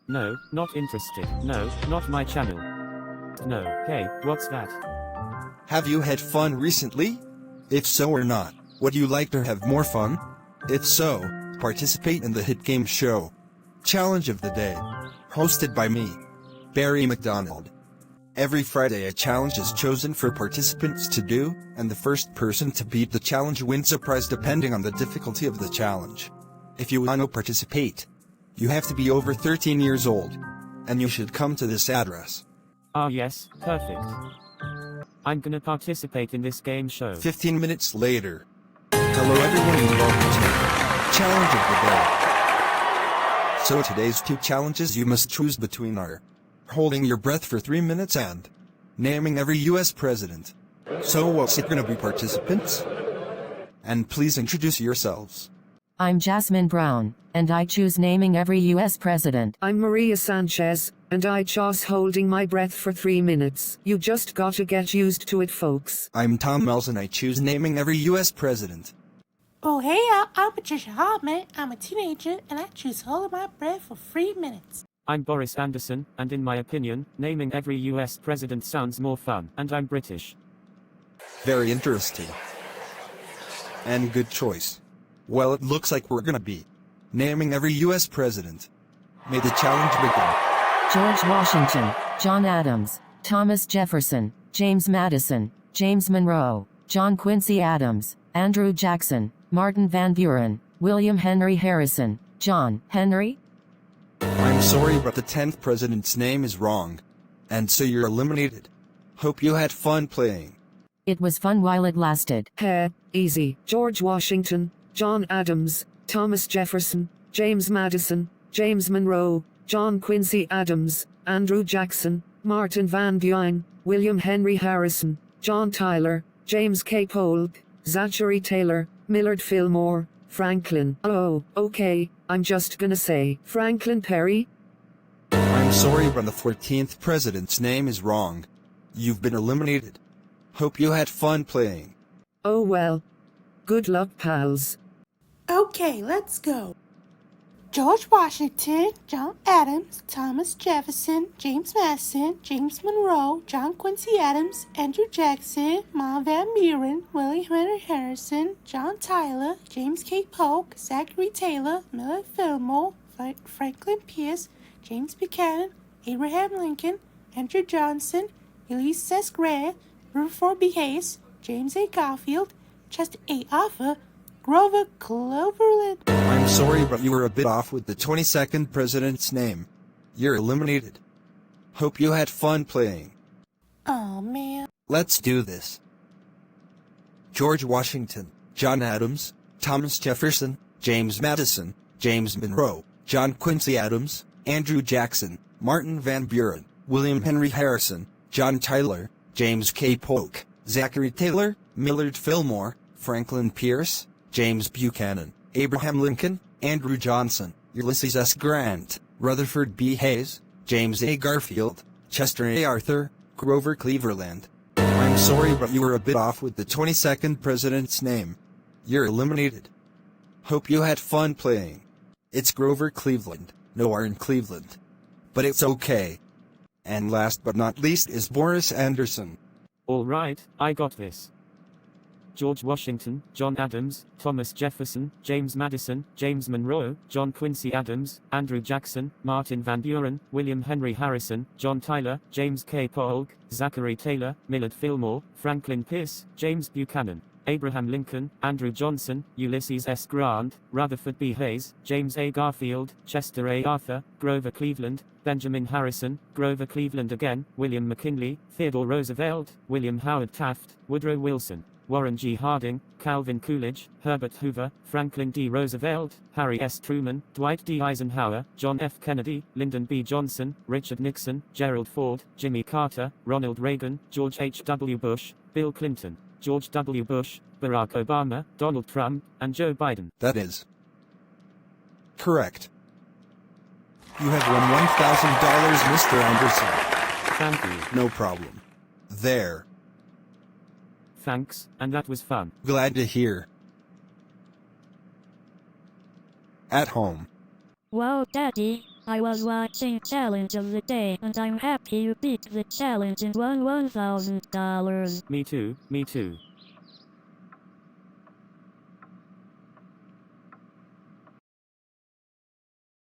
No, not interested. No, not my channel. No, hey, what's that? Have you had fun recently? If so or not, would you like to have more fun? If so, participate in the hit game show Challenge of the Day, hosted by me, Barry McDonald. Every Friday a challenge is chosen for participants to do, and the first person to beat the challenge wins a prize depending on the difficulty of the challenge. If you want to participate, you have to be over 13 years old, and you should come to this address. Ah yes, perfect. I'm gonna participate in this game show. 15 minutes later. Hello everyone and welcome to Challenge of the Day. So today's two challenges you must choose between are holding your breath for 3 minutes and naming every US president. So what's it gonna be, participants? And please introduce yourselves. I'm Jasmine Brown, and I choose naming every US president. I'm Maria Sanchez, and I chose holding my breath for 3 minutes. You just gotta get used to it, folks. I'm Tom Mells and I choose naming every US president. Oh hey, I'm Patricia Hartman. I'm a teenager and I choose holding my breath for 3 minutes. I'm Boris Anderson, and in my opinion, naming every US president sounds more fun, and I'm British. Very interesting. And good choice. Well, it looks like we're gonna be naming every US president. May the challenge begin. George Washington, John Adams, Thomas Jefferson, James Madison, James Monroe, John Quincy Adams, Andrew Jackson, Martin Van Buren, William Henry Harrison, John Henry. I'm sorry, but the 10th president's name is wrong. And so you're eliminated. Hope you had fun playing. It was fun while it lasted. Easy. George Washington, John Adams, Thomas Jefferson, James Madison, James Monroe, John Quincy Adams, Andrew Jackson, Martin Van Buren, William Henry Harrison, John Tyler, James K. Polk, Zachary Taylor, Millard Fillmore, Franklin. Oh, okay, I'm just gonna say Franklin Perry. I'm sorry, but the 14th president's name is wrong. You've been eliminated. Hope you had fun playing. Oh well. Good luck, pals. Okay, let's go. George Washington, John Adams, Thomas Jefferson, James Madison, James Monroe, John Quincy Adams, Andrew Jackson, Martin Van Buren, William Henry Harrison, John Tyler, James K. Polk, Zachary Taylor, Millard Fillmore, Franklin Pierce, James Buchanan, Abraham Lincoln, Andrew Johnson, Ulysses S. Grant, Rutherford B. Hayes, James A. Garfield, Chester A. Arthur, Grover Cleveland. I'm sorry, but you were a bit off with the 22nd president's name. You're eliminated. Hope you had fun playing. Oh man. Let's do this. George Washington, John Adams, Thomas Jefferson, James Madison, James Monroe, John Quincy Adams, Andrew Jackson, Martin Van Buren, William Henry Harrison, John Tyler, James K. Polk, Zachary Taylor, Millard Fillmore, Franklin Pierce, James Buchanan, Abraham Lincoln, Andrew Johnson, Ulysses S. Grant, Rutherford B. Hayes, James A. Garfield, Chester A. Arthur, Grover Cleveland. I'm sorry, but you were a bit off with the 22nd president's name. You're eliminated. Hope you had fun playing. It's Grover Cleveland, no R in Cleveland. But it's okay. And last but not least is Boris Anderson. Alright, I got this. George Washington, John Adams, Thomas Jefferson, James Madison, James Monroe, John Quincy Adams, Andrew Jackson, Martin Van Buren, William Henry Harrison, John Tyler, James K. Polk, Zachary Taylor, Millard Fillmore, Franklin Pierce, James Buchanan, Abraham Lincoln, Andrew Johnson, Ulysses S. Grant, Rutherford B. Hayes, James A. Garfield, Chester A. Arthur, Grover Cleveland, Benjamin Harrison, Grover Cleveland again, William McKinley, Theodore Roosevelt, William Howard Taft, Woodrow Wilson, Warren G. Harding, Calvin Coolidge, Herbert Hoover, Franklin D. Roosevelt, Harry S. Truman, Dwight D. Eisenhower, John F. Kennedy, Lyndon B. Johnson, Richard Nixon, Gerald Ford, Jimmy Carter, Ronald Reagan, George H. W. Bush, Bill Clinton, George W. Bush, Barack Obama, Donald Trump, and Joe Biden. That is correct. You have won $1,000, Mr. Anderson. Thank you. No problem. There. Thanks, and that was fun. Glad to hear. At home. Whoa, Daddy, I was watching Challenge of the Day and I'm happy you beat the challenge and won $1,000. Me too, me too.